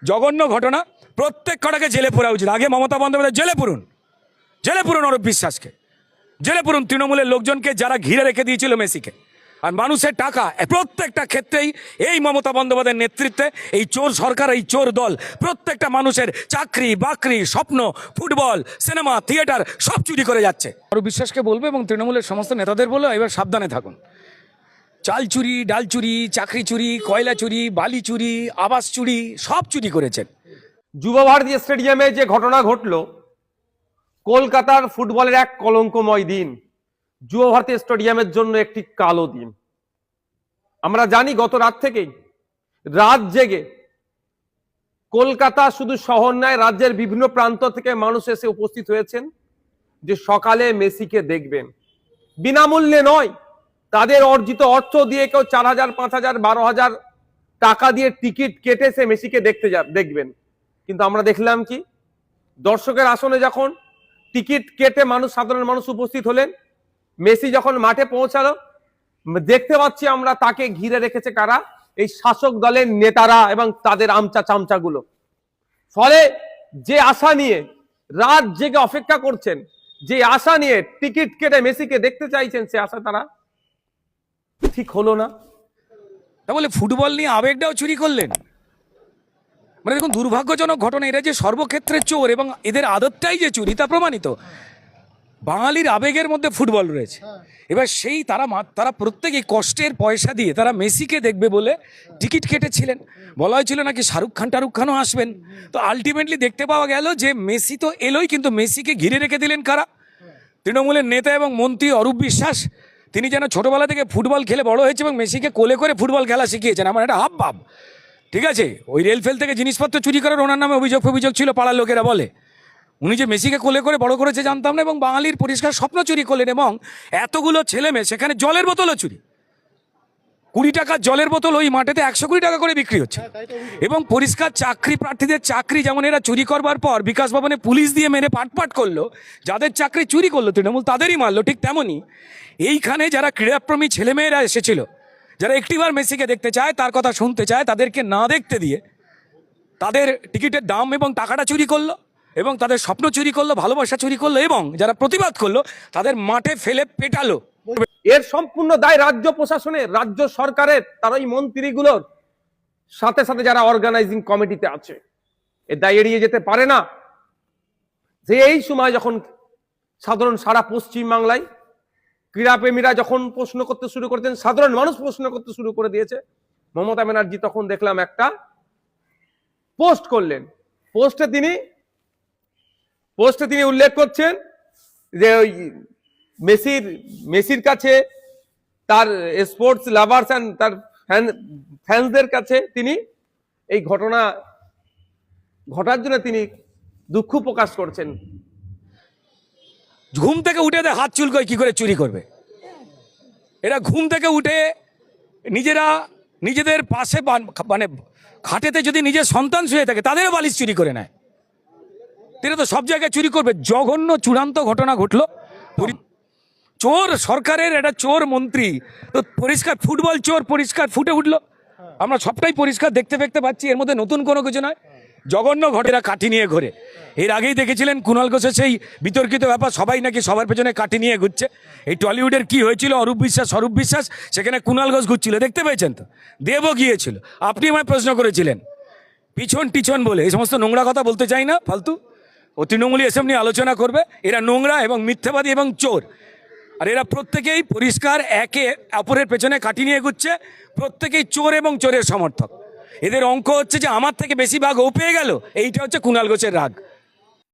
জঘন্য ঘটনা, প্রত্যেক কটাকে জেলে পড়া উচিত। আগে মমতা বন্দ্যোপাধ্যায় জেলে পুরুন অরূপ বিশ্বাসকে, জেলে পুরুন তৃণমূলের লোকজনকে যারা ঘিরে রেখে দিয়েছিল মেসিকে। আর মানুষের টাকা প্রত্যেকটা ক্ষেত্রেই এই মমতা বন্দ্যোপাধ্যায়ের নেতৃত্বে এই চোর সরকার, এই চোর দল প্রত্যেকটা মানুষের চাকরি বাকরি, স্বপ্ন, ফুটবল, সিনেমা, থিয়েটার সব চুরি করে যাচ্ছে। অরূপ বিশ্বাসকে বলবো এবং তৃণমূলের সমস্ত নেতাদের বলবো এবার সাবধানে থাকুন। চাল চুরি, ডাল চুরি, চাকরি চুরি, কয়লা চুরি, বালি চুরি, আবাস চুরি, সব চুরি করেছেন। যুব ভারতী স্টেডিয়ামে যে ঘটনা ঘটলো, কলকাতার ফুটবলের এক কলঙ্কময় দিন, যুব ভারতী স্টেডিয়ামের জন্য একটি কালো দিন। আমরা জানি গত রাত থেকেই রাত জেগে কলকাতা শুধু শহর নয়, রাজ্যের বিভিন্ন প্রান্ত থেকে মানুষ এসে উপস্থিত হয়েছেন যে সকালে মেসিকে দেখবেন। বিনামূল্যে নয়, তাদের অর্জিত অর্থ দিয়ে কেউ 4,000, 5,000, 12,000 টাকা দিয়ে টিকিট কেটে সে মেসিকে দেখবেন। কিন্তু আমরা দেখলাম কি, দর্শকের আসনে যখন টিকিট কেটে সাধারণ মানুষ উপস্থিত হলেন, মেসি যখন মাঠে পৌঁছালো, দেখতে পাচ্ছি আমরা তাকে ঘিরে রেখেছে কারা? এই শাসক দলের নেতারা এবং তাদের আমচা চামচাগুলো। ফলে যে আশা নিয়ে রাত জেগে অপেক্ষা করছেন, যে আশা নিয়ে টিকিট কেটে মেসিকে দেখতে চাইছেন, সে আশা তারা ঠিক হলো না। তা বলে ফুটবল নিয়ে আবেগটাও চুরি করলেন। মানে দেখুন, দুর্ভাগ্যজনক ঘটনা। এরা যে সর্বক্ষেত্রে চোর এবং এদের আদতটাই যে চুরি তা প্রমাণিত। বাঙালির আবেগের মধ্যে ফুটবল রয়েছে। এবার সেই তারা প্রত্যেকে কষ্টের পয়সা দিয়ে তারা মেসিকে দেখবে বলে টিকিট কেটেছিলেন। বলা হয়েছিল নাকি শাহরুখ খানও আসবেন। তো আলটিমেটলি দেখতে পাওয়া গেল যে মেসি তো এলোই, কিন্তু মেসিকে ঘিরে রেখে দিলেন কারা? তৃণমূলের নেতা এবং মন্ত্রী অরূপ বিশ্বাস। তিনি যেন ছোটবেলা থেকে ফুটবল খেলে বড় হয়েছে এবং মেসিকে কোলে করে ফুটবল খেলা শিখিয়েছেন। আমার একটা হাব ভাব, ঠিক আছে? ওই রেলফেল থেকে জিনিসপত্র চুরি করার ওনার নামে অভিযোগ ছিল, পাড়ার লোকেরা বলে। উনি যে মেসিকে কোলে করে বড় করেছে জানতাম না। এবং বাঙালির পরিষ্কার স্বপ্ন চুরি করলেন। এবং এতগুলো ছেলে মেয়ে, সেখানে জলের বোতলও চুরি। 20 টাকার জলের বোতল ওই মাঠেতে 120 টাকা করে বিক্রি হচ্ছে। এবং পরিষ্কার চাকরি প্রার্থীদের চাকরি যেমন এরা চুরি করবার পর বিকাশ ভবনে পুলিশ দিয়ে মেরে পাটপাট করলো, যাদের চাকরি চুরি করলো তৃণমূল তাদেরই মারলো, ঠিক তেমনই এইখানে যারা ক্রীড়াপ্রেমী ছেলেমেয়েরা এসেছিল, যারা একটিবার মেসিকে দেখতে চায়, তার কথা শুনতে চায়, তাদেরকে না দেখতে দিয়ে তাদের টিকিটের দাম এবং টাকাটা চুরি করলো এবং তাদের স্বপ্ন চুরি করলো, ভালোবাসা চুরি করলো এবং যারা প্রতিবাদ করলো তাদের মাঠে ফেলে পেটালো। এর সম্পূর্ণ দায় রাজ্য প্রশাসনের, রাজ্য সরকারের, তার ওই মন্ত্রীগুলোর, সাথে সাথে যারা অর্গানাইজিং কমিটিতে আছে। এর দায় এড়িয়ে যেতে পারে না যে এই সময় যখন সারা পশ্চিম বাংলায় ক্রীড়াপ্রেমীরা যখন প্রশ্ন করতে শুরু করেছেন, সাধারণ মানুষ প্রশ্ন করতে শুরু করে দিয়েছে, মমতা ব্যানার্জি তখন দেখলাম একটা পোস্ট করলেন। পোস্টে তিনি উল্লেখ করছেন যে ওই মেসির কাছে, তার স্পোর্টস লাভার্স এন্ড তার ফ্যান্সদের কাছে তিনি এই ঘটনা ঘটার জন্য তিনি দুঃখ প্রকাশ করছেন। ঘুম থেকে উঠে হাত চুলকোয় কি করে চুরি করবে? এরা ঘুম থেকে উঠে নিজেদের পাশে মানে খাটেতে যদি নিজের সন্তান শুয়ে থাকে তাদেরও বালিশ চুরি করে নেয়। এরা তো সব জায়গায় চুরি করবে। জঘন্য চূড়ান্ত ঘটনা ঘটলো। চোর সরকারের একটা চোর মন্ত্রী, তো পরিষ্কার ফুটবল চোর পরিষ্কার ফুটে উঠলো। আমরা সবটাই পরিষ্কার দেখতে পাচ্ছি, এর মধ্যে নতুন কোনো কিছু নয়। জঘন্য ঘটেরা কাঠি নিয়ে ঘোরে। এর আগেই দেখেছিলেন কুণাল ঘোষের সেই বিতর্কিত ব্যাপার, সবাই নাকি সবার পেছনে কাঠি নিয়ে ঘুরছে। এই টলিউডের কি হয়েছিল, অরূপ বিশ্বাস, সেখানে কুণাল ঘোষ ঘুরছিল, দেখতে পেয়েছেন তো? দেবও গিয়েছিল। আপনি আমায় প্রশ্ন করেছিলেন পিছন বলে। এই সমস্ত নোংরা কথা বলতে চাই না, ফালতু। ও তৃণমূলী এসব নিয়ে আলোচনা করবে। এরা নোংরা এবং মিথ্যাবাদী এবং চোর। আর এরা প্রত্যেকেই পরিষ্কার একে অপরের পেছনে কাঠি নিয়ে ঘুরছে। প্রত্যেকেই চোর এবং চোরের সমর্থক। এদের অঙ্ক হচ্ছে যে আমার থেকে বেশি ভাগ ও পেয়ে গেল, এইটা হচ্ছে কুণাল ঘোষের রাগ।